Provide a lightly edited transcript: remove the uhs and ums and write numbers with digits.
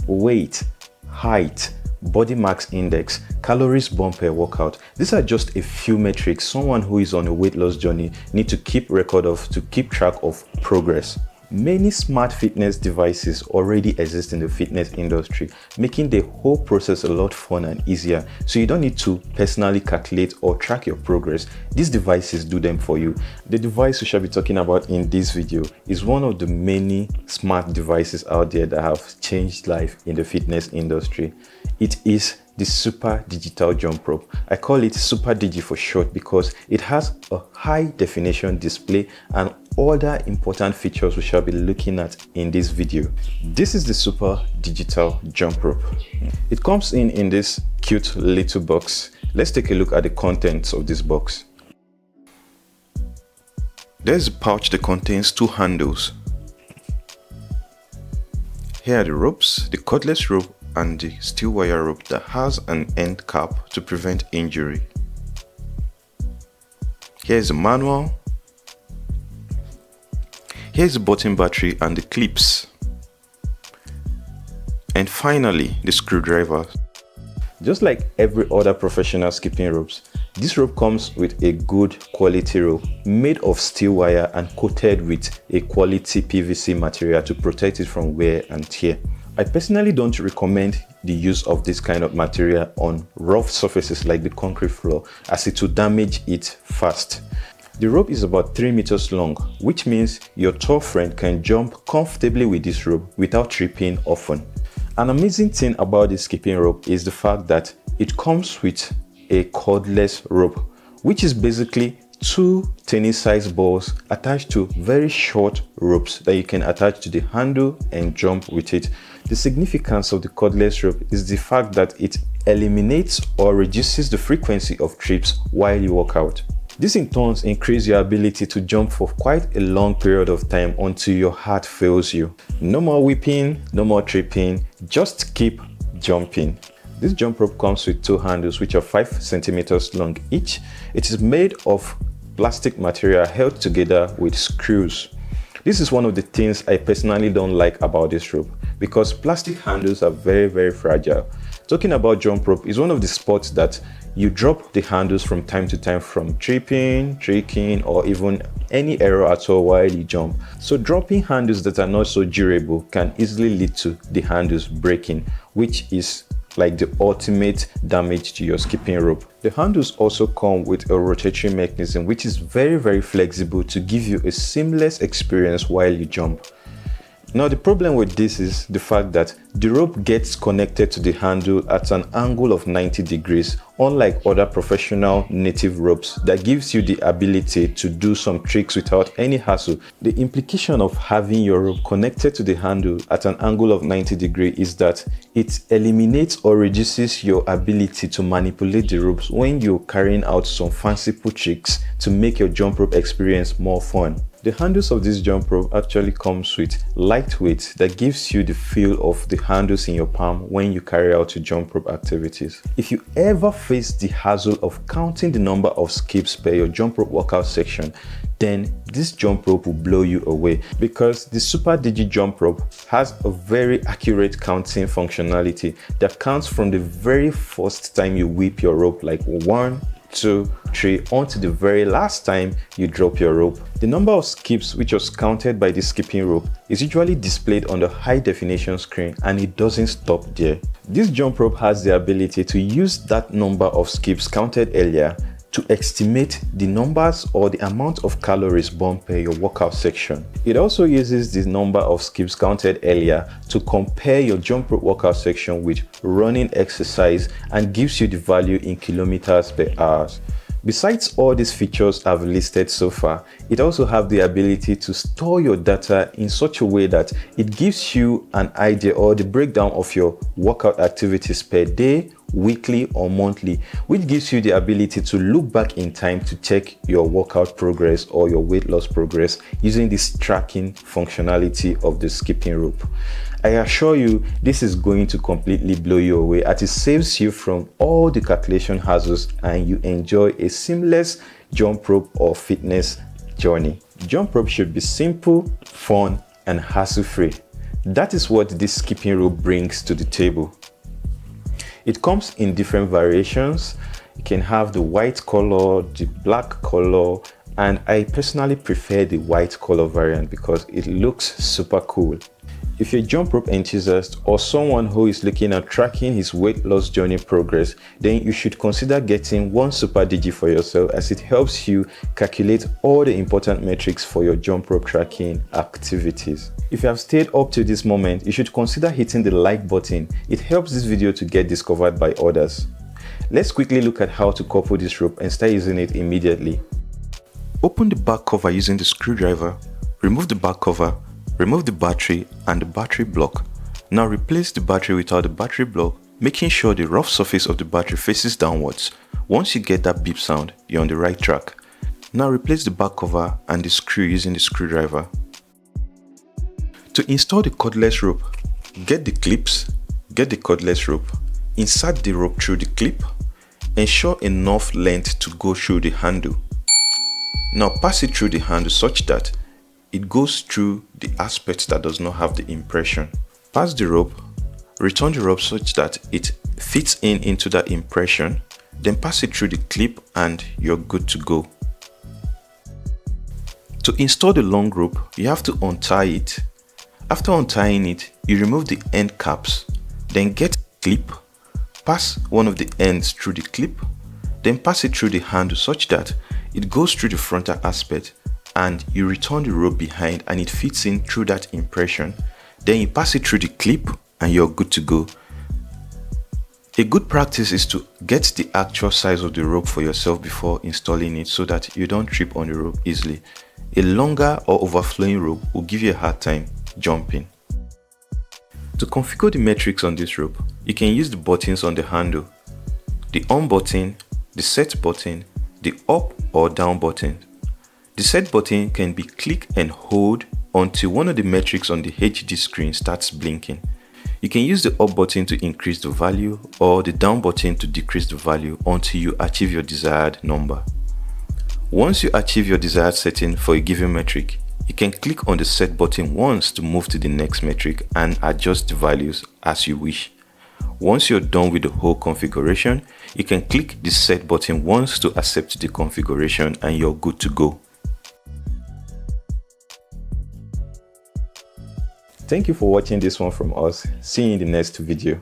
weight, height, body mass index, calories burned per workout. These are just a few metrics someone who is on a weight loss journey need to keep record of to keep track of progress. Many smart fitness devices already exist in the fitness industry, making the whole process a lot fun and easier, so you don't need to personally calculate or track your progress. These devices do them for you. The device we shall be talking about in this video is one of the many smart devices out there that have changed life in the fitness industry. It is the Super Digital Jump Rope. I call it Super Digi for short because it has a high definition display and other important features we shall be looking at in this video. This is the Super Digital Jump Rope. It comes in this cute little box. Let's take a look at the contents of this box. There's a pouch that contains two handles. Here are the ropes, the cordless rope and the steel wire rope that has an end cap to prevent injury. Here's the manual. Here's the button battery and the clips. And finally, the screwdriver. Just like every other professional skipping ropes, this rope comes with a good quality rope made of steel wire and coated with a quality PVC material to protect it from wear and tear. I personally don't recommend the use of this kind of material on rough surfaces like the concrete floor, as it will damage it fast. The rope is about 3 meters long, which means your tall friend can jump comfortably with this rope without tripping often. An amazing thing about this skipping rope is the fact that it comes with a cordless rope, which is basically two tennis-sized balls attached to very short ropes that you can attach to the handle and jump with it. The significance of the cordless rope is the fact that it eliminates or reduces the frequency of trips while you work out. This in turn increases your ability to jump for quite a long period of time until your heart fails you. No more whipping, no more tripping, just keep jumping. This jump rope comes with two handles which are 5 centimeters long each. It is made of plastic material held together with screws. This is one of the things I personally don't like about this rope, because plastic handles are very fragile. Talking about jump rope is one of the sports that you drop the handles from time to time from tripping, tricking, or even any error at all while you jump. So dropping handles that are not so durable can easily lead to the handles breaking, which is like the ultimate damage to your skipping rope. The handles also come with a rotatory mechanism which is very flexible to give you a seamless experience while you jump. Now the problem with this is the fact that the rope gets connected to the handle at an angle of 90 degrees, unlike other professional native ropes that gives you the ability to do some tricks without any hassle. The implication of having your rope connected to the handle at an angle of 90 degrees is that it eliminates or reduces your ability to manipulate the ropes when you're carrying out some fanciful tricks to make your jump rope experience more fun. The handles of this jump rope actually comes with lightweight that gives you the feel of the handles in your palm when you carry out your jump rope activities. If you ever face the hassle of counting the number of skips per your jump rope workout section, then this jump rope will blow you away, because the Super Digi Jump Rope has a very accurate counting functionality that counts from the very first time you whip your rope, like 1, 2, 3, until the very last time you drop your rope. The number of skips which was counted by the skipping rope is usually displayed on the high definition screen, and it doesn't stop there. This jump rope has the ability to use that number of skips counted earlier to estimate the numbers or the amount of calories burned per your workout section. It also uses the number of skips counted earlier to compare your jump rope workout section with running exercise and gives you the value in kilometers per hour. Besides all these features I've listed so far, it also has the ability to store your data in such a way that it gives you an idea or the breakdown of your workout activities per day, weekly or monthly, which gives you the ability to look back in time to check your workout progress or your weight loss progress using this tracking functionality of the skipping rope. I assure you this is going to completely blow you away, as it saves you from all the calculation hassles and you enjoy a seamless jump rope or fitness journey. Jump rope should be simple, fun and hassle-free. That is what this skipping rope brings to the table. It comes in different variations. You can have the white color, the black color, and I personally prefer the white color variant because it looks super cool. If you're a jump rope enthusiast or someone who is looking at tracking his weight loss journey progress, then you should consider getting one Super Digi for yourself, as it helps you calculate all the important metrics for your jump rope tracking activities. If you have stayed up to this moment, you should consider hitting the like button. It helps this video to get discovered by others. Let's quickly look at how to couple this rope and start using it immediately. Open the back cover using the screwdriver, remove the back cover, remove the battery and the battery block. Now replace the battery without the battery block, making sure the rough surface of the battery faces downwards. Once you get that beep sound, you're on the right track. Now replace the back cover and the screw using the screwdriver. To install the cordless rope, get the clips, get the cordless rope, insert the rope through the clip, ensure enough length to go through the handle. Now pass it through the handle such that it goes through the aspect that does not have the impression. Pass the rope, return the rope such that it fits into that impression, then pass it through the clip and you're good to go. To install the long rope, you have to untie it. After untying it, you remove the end caps, then get a clip, pass one of the ends through the clip, then pass it through the handle such that it goes through the frontal aspect, and you return the rope behind and it fits in through that impression. Then you pass it through the clip and you're good to go. A good practice is to get the actual size of the rope for yourself before installing it so that you don't trip on the rope easily. A longer or overflowing rope will give you a hard time jumping. To configure the metrics on this rope, you can use the buttons on the handle, the on button, the set button, the up or down button. The set button can be click and hold until one of the metrics on the HD screen starts blinking. You can use the up button to increase the value or the down button to decrease the value until you achieve your desired number. Once you achieve your desired setting for a given metric, you can click on the set button once to move to the next metric and adjust the values as you wish. Once you're done with the whole configuration, you can click the set button once to accept the configuration and you're good to go. Thank you for watching this one from us. See you in the next video.